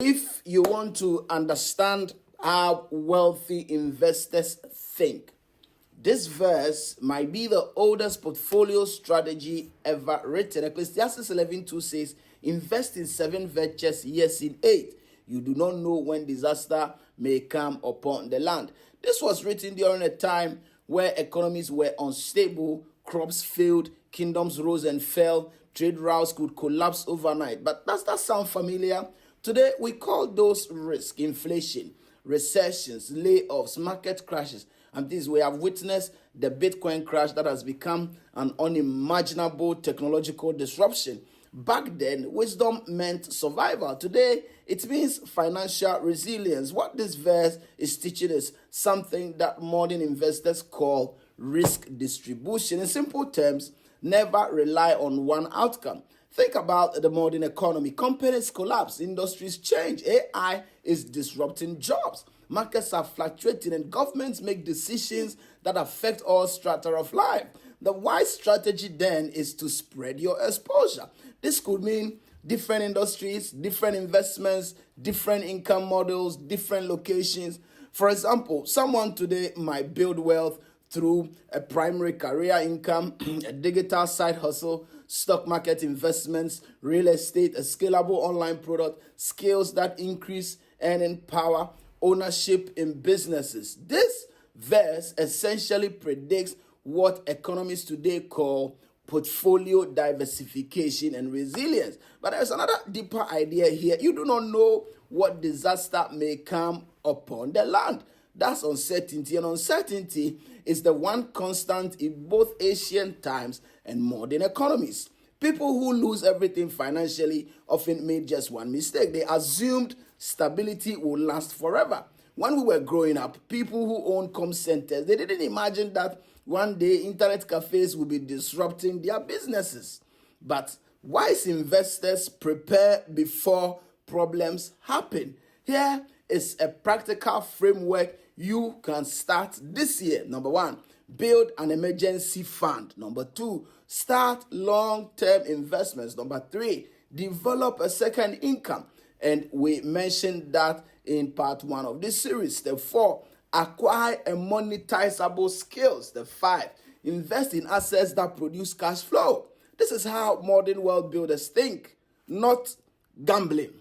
If you want to understand how wealthy investors think, this verse might be the oldest portfolio strategy ever written. Ecclesiastes 11:2 says, invest in 7 virtuous years in 8. You do not know when disaster may come upon the land. This was written during a time where economies were unstable, crops failed, kingdoms rose and fell, trade routes could collapse overnight. But does that sound familiar? Today, we call those risk, inflation, recessions, layoffs, market crashes. And this, we have witnessed the Bitcoin crash that has become an unimaginable technological disruption. Back then, wisdom meant survival. Today, it means financial resilience. What this verse is teaching is something that modern investors call risk distribution. In simple terms, never rely on one outcome. Think about the modern economy. Companies collapse, industries change, AI is disrupting jobs, markets are fluctuating, and governments make decisions that affect all strata of life. The wise strategy then is to spread your exposure. This could mean different industries, different investments, different income models, different locations. For example, someone today might build wealth through a primary career income, a digital side hustle, stock market investments, real estate, a scalable online product, skills that increase earning power, ownership in businesses. This verse essentially predicts what economists today call portfolio diversification and resilience. But there's another deeper idea here. You do not know what disaster may come upon the land. That's uncertainty, and uncertainty is the one constant in both ancient times and modern economies. People who lose everything financially often made just one mistake. They assumed stability will last forever. When we were growing up, people who owned com centers, they didn't imagine that one day internet cafes will be disrupting their businesses. But wise investors prepare before problems happen. Here is a practical framework you can start this year. Number 1, build an emergency fund. Number 2, start long-term investments. Number 3, develop a second income. And we mentioned that in part 1 of this series. Step 4, acquire a monetizable skills. Step 5, invest in assets that produce cash flow. This is how modern wealth builders think, not gambling.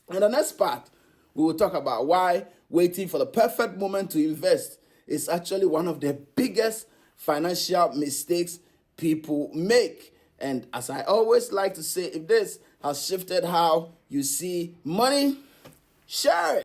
In the next part, we will talk about why waiting for the perfect moment to invest is actually one of the biggest financial mistakes people make. And as I always like to say, if this has shifted how you see money, share it.